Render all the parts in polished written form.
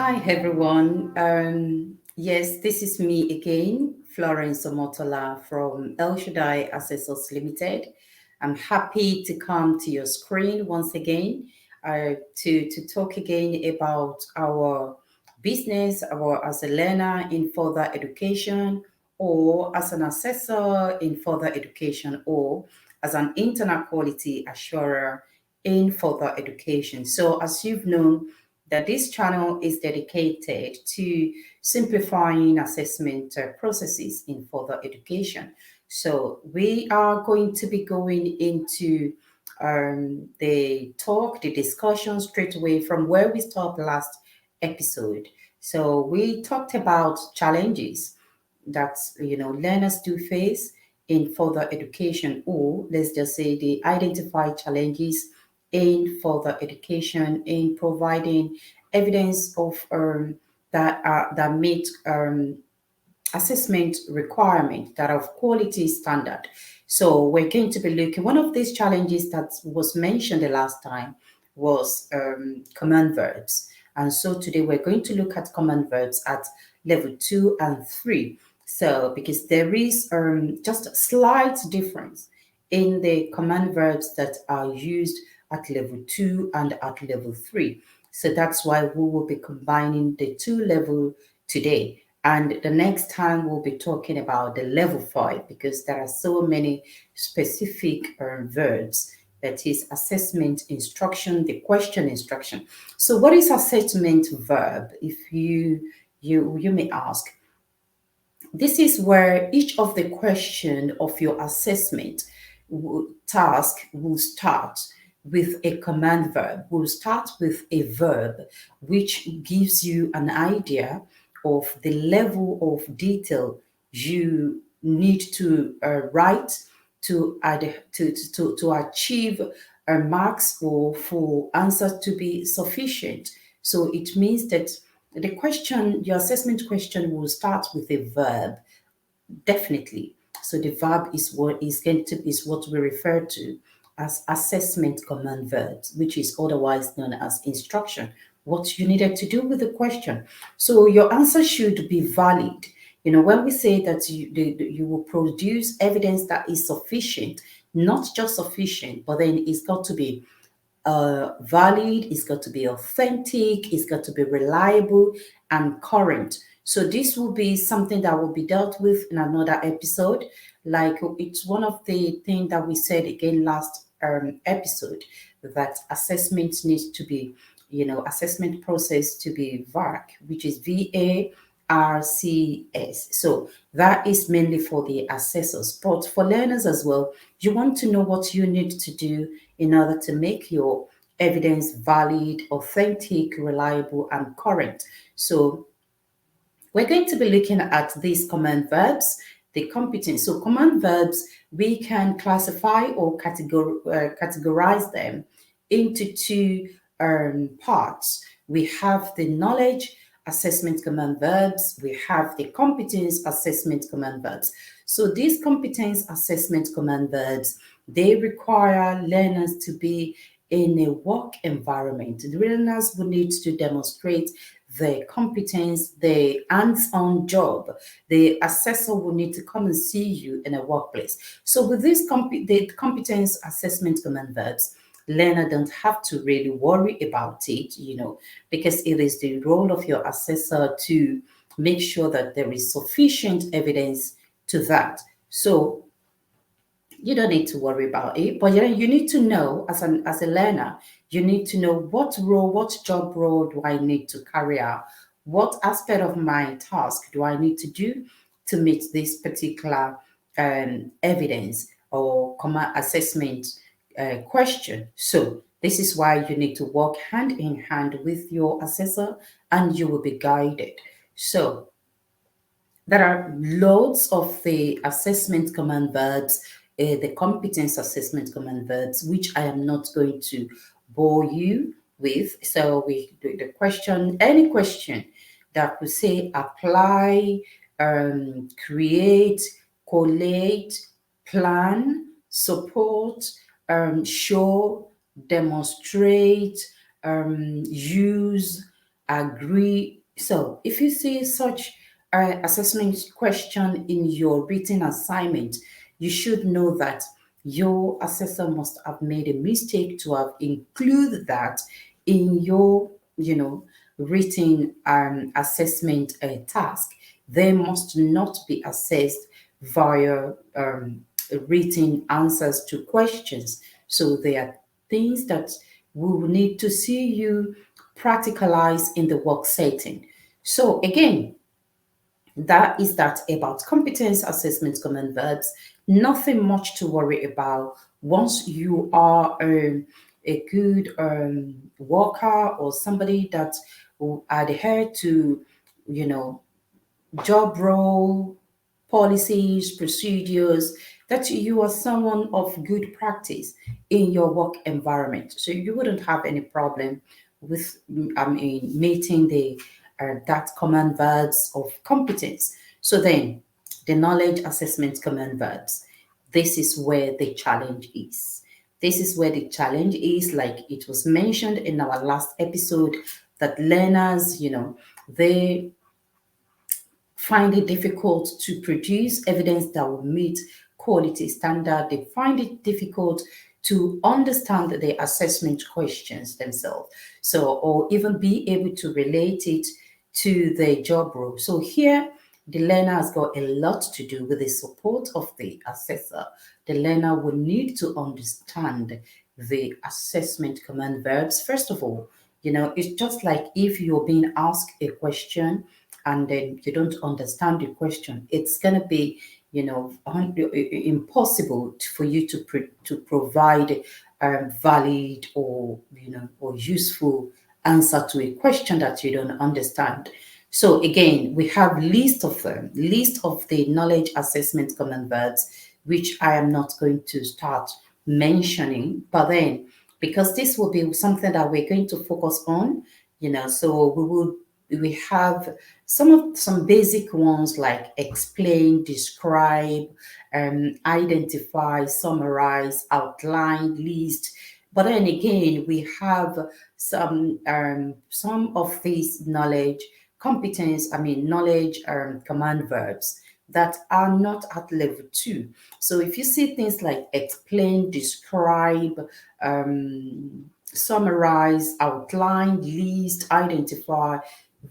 Hi everyone. Yes, this is me again, Florence Omotola from El Shaddai Assessors Limited. I'm happy to come to your screen once again to talk again about our business, our as a learner in further education, or as an assessor in further education, or as an internal quality assurer in further education. So, as you've known, that this channel is dedicated to simplifying assessment processes in further education. So we are going to be going into the discussion straight away from where we stopped last episode. So we talked about challenges that learners do face in further education, or let's just say they identify challenges in further education in providing evidence of that meet assessment requirement that of quality standard. So we're going to be looking. One of these challenges that was mentioned the last time was command verbs, and so today we're going to look at command verbs at level 2 and 3. So because there is just a slight difference in the command verbs that are used at level 2 and at level 3. So that's why we will be combining the two level today. And the next time we'll be talking about the level 5 because there are so many specific verbs. That is assessment instruction, the question instruction. So what is assessment verb? If you may ask, this is where each of the question of your assessment task will start with a command verb, will start with a verb, which gives you an idea of the level of detail you need to write to achieve marks or for answers to be sufficient. So it means that your assessment question will start with a verb, definitely. So the verb is what we refer to as assessment command verbs, which is otherwise known as instruction. What you needed to do with the question. So your answer should be valid. When we say that you will produce evidence that is sufficient, not just sufficient, but then it's got to be valid, it's got to be authentic, it's got to be reliable and current. So this will be something that will be dealt with in another episode. Like it's one of the things that we said again last episode, that assessment needs to be, assessment process to be VARC, which is VARCS. So that is mainly for the assessors, but for learners as well, you want to know what you need to do in order to make your evidence valid, authentic, reliable, and current. So we're going to be looking at these command verbs, the competence. So command verbs, we can classify or categorize them into two parts. We have the knowledge assessment command verbs. We have the competence assessment command verbs. So these competence assessment command verbs, they require learners to be in a work environment. The learners will need to demonstrate the competence, the hands-on job. The assessor will need to come and see you in a workplace. So with this the competence assessment command verbs, learner don't have to really worry about it, because it is the role of your assessor to make sure that there is sufficient evidence to that. So you don't need to worry about it, but you need to know as a learner, you need to know what job role do I need to carry out, what aspect of my task do I need to do to meet this particular evidence or assessment question. So this is why you need to work hand in hand with your assessor, and you will be guided. So there are loads of the assessment command verbs, the competence assessment command verbs, which I am not going to bore you with. So we do the question, any question that will say apply, create, collate, plan, support, show, demonstrate, use, agree, So if you see such assessment question in your written assignment, you should know that your assessor must have made a mistake to have included that in your, written assessment task. They must not be assessed via written answers to questions. So there are things that we will need to see you practicalize in the work setting. So again, that is that about competence assessment common verbs. Nothing much to worry about. Once you are a good worker or somebody that will adhere to, you know, job role, policies, procedures, that you are someone of good practice in your work environment. So you wouldn't have any problem with, meeting the that command verbs of competence. So then, the knowledge assessment command verbs. This is where the challenge is. This is where the challenge is, like it was mentioned in our last episode, that learners, they find it difficult to produce evidence that will meet quality standard. They find it difficult to understand the assessment questions themselves. So, or even be able to relate it to the job role. So here, the learner has got a lot to do with the support of the assessor. The learner will need to understand the assessment command verbs. First of all, it's just like if you're being asked a question and then you don't understand the question, it's going to be, impossible for you to provide valid or, or useful answer to a question that you don't understand. So again, we have list of the knowledge assessment common verbs, which I am not going to start mentioning, but then because this will be something that we're going to focus on, so we have some basic ones like explain, describe, identify, summarize, outline, list. But then again, we have some of these knowledge command verbs that are not at level 2. So if you see things like explain, describe, summarize, outline, list, identify,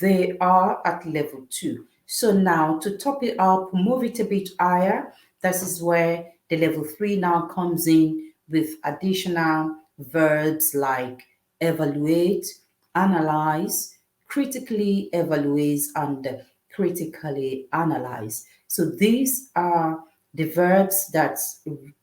they are at level 2. So now to top it up, move it a bit higher. This is where the level 3 now comes in with additional verbs like evaluate, analyze, critically evaluate, and critically analyze. So these are the verbs that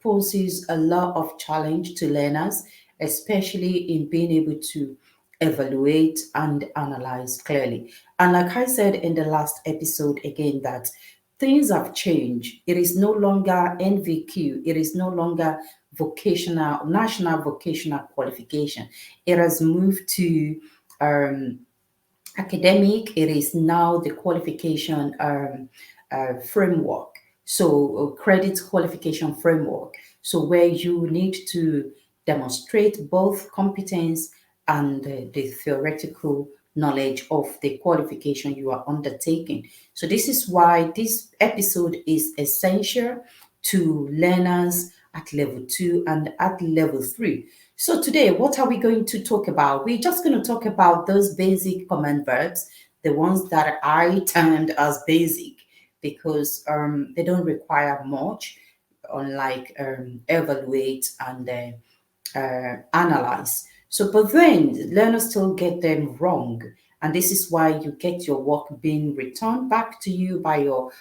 poses a lot of challenge to learners, especially in being able to evaluate and analyze clearly. And like I said in the last episode again, that things have changed. It is no longer NVQ. It is no longer national vocational qualification. It has moved to um, academic. It is now the qualification framework. So credit qualification framework. So where you need to demonstrate both competence and the theoretical knowledge of the qualification you are undertaking. So this is why this episode is essential to learners at level 2 and at level 3. So today, what are we going to talk about? We're just going to talk about those basic command verbs, the ones that I termed as basic, because they don't require much, unlike evaluate and analyze. So, but then learners still get them wrong. And this is why you get your work being returned back to you by your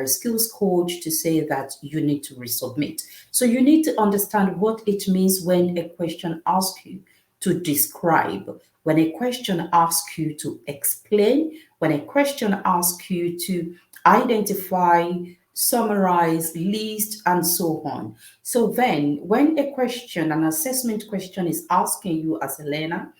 skills coach to say that you need to resubmit. So you need to understand what it means when a question asks you to describe, when a question asks you to explain, when a question asks you to identify, summarize, list, and so on. So then, when an assessment question is asking you as a learner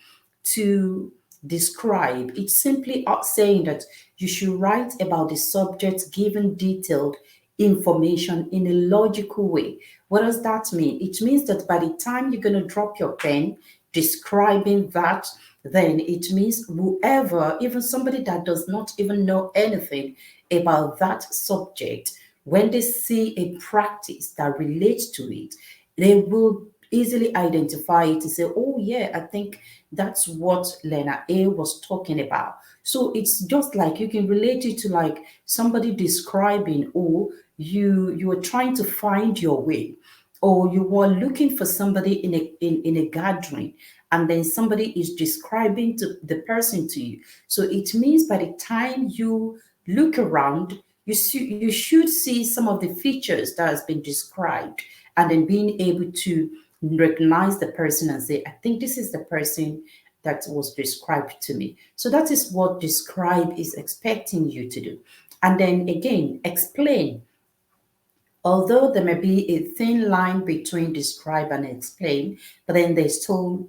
to describe, it's simply saying that you should write about the subject given detailed information in a logical way. What does that mean? It means that by the time you're going to drop your pen, describing that, then it means whoever, even somebody that does not even know anything about that subject, when they see a practice that relates to it, they will easily identify it to say, oh, yeah, I think that's what Lena A was talking about. So it's just like you can relate it to like somebody describing, oh, you are trying to find your way, or you were looking for somebody in a gathering, and then somebody is describing to the person to you. So it means by the time you look around, you should see some of the features that has been described, and then being able to recognize the person and say, I think this is the person that was described to me. So that is what describe is expecting you to do. And then again, explain. Although there may be a thin line between describe and explain, but then there's still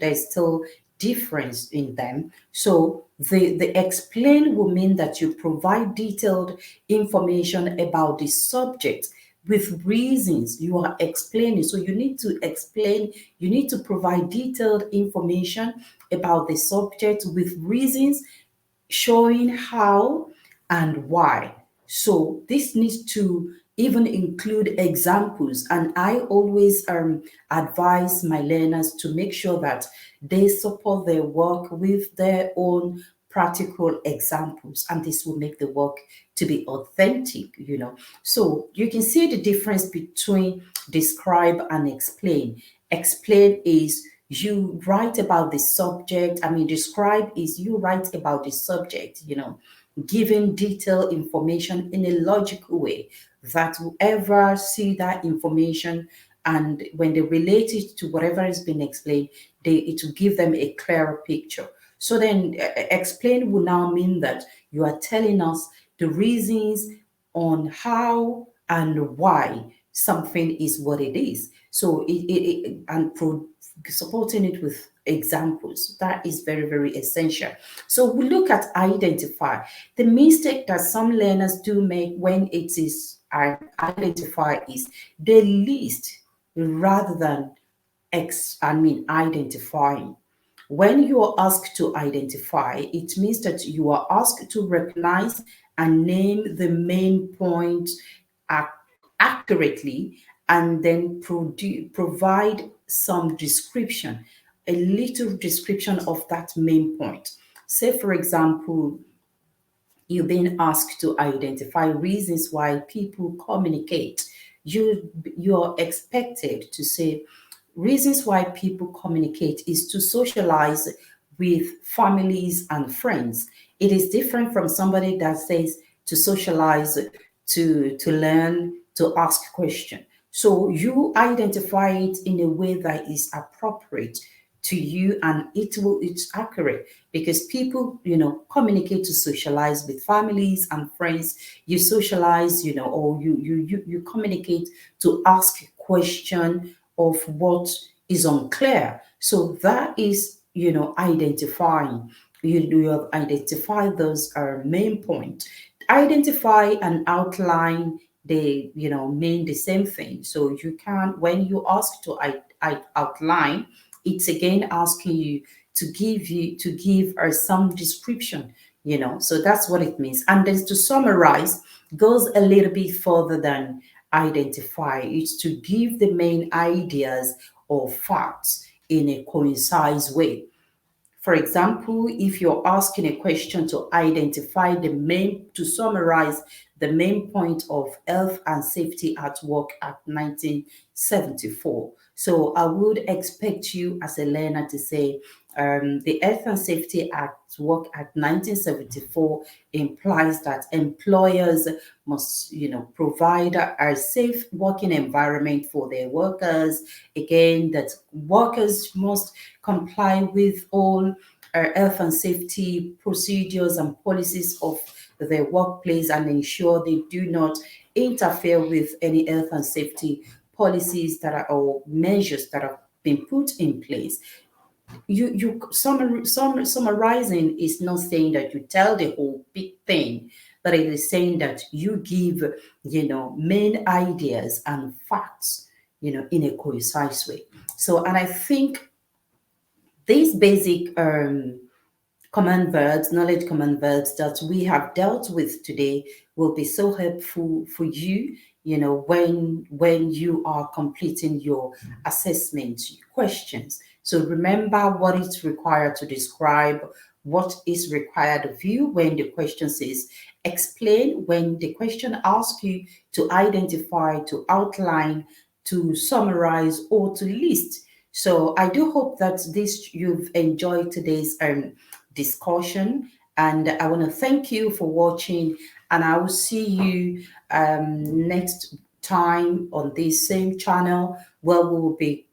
difference in them. So the explain will mean that you provide detailed information about the subject with reasons you are explaining. So you need to explain, you need to provide detailed information about the subject with reasons showing how and why. So this needs to even include examples. And I always advise my learners to make sure that they support their work with their own practical examples, and this will make the work to be authentic. So you can see the difference between describe and explain. Explain is you write about the subject. I mean, describe is you write about the subject, giving detailed information in a logical way that whoever see that information, and when they relate it to whatever has been explained, it will give them a clearer picture. So then explain will now mean that you are telling us the reasons on how and why something is what it is. So supporting it with examples, that is very, very essential. So we look at identify. The mistake that some learners do make when it is identify is they list rather than identifying. When you are asked to identify, it means that you are asked to recognize and name the main point ac- accurately, and then provide some description, a little description of that main point. Say, for example, you're being asked to identify reasons why people communicate. You're expected to say reasons why people communicate is to socialize with families and friends. It is different from somebody that says to socialize, to learn, to ask question. So you identify it in a way that is appropriate to you, and it's accurate, because people communicate to socialize with families and friends. You socialize, or you communicate to ask question of what is unclear. So that is identifying. You have identified those main point. Identify and outline, they mean the same thing. So you can, when you ask to outline, it's again asking you to give some description. So that's what it means. And then to summarize goes a little bit further than identify. It's to give the main ideas or facts in a concise way. For example, if you're asking a question to identify to summarize the main point of Health and Safety at Work Act 1974. So I would expect you as a learner to say, the Health and Safety Act Work Act 1974 implies that employers must, provide a safe working environment for their workers. Again, that workers must comply with all health and safety procedures and policies of their workplace, and ensure they do not interfere with any health and safety policies that are or measures that have been put in place. Summarizing is not saying that you tell the whole big thing, but it is saying that you give main ideas and facts in a concise way. So, and I think these basic command verbs, knowledge command verbs that we have dealt with today will be so helpful for you, when you are completing your assessment questions. So remember what is required to describe what is required of you when the question says explain, when the question asks you to identify, to outline, to summarize, or to list. So I do hope that this you've enjoyed today's discussion, and I want to thank you for watching, and I will see you next time on this same channel, where we will be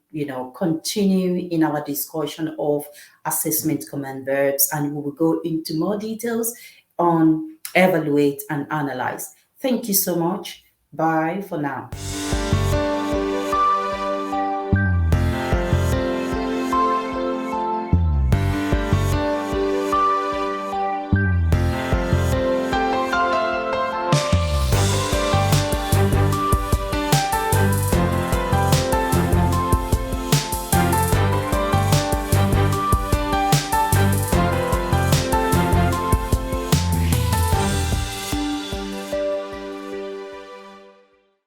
continuing in our discussion of assessment command verbs, and we will go into more details on evaluate and analyze. Thank you so much. Bye for now.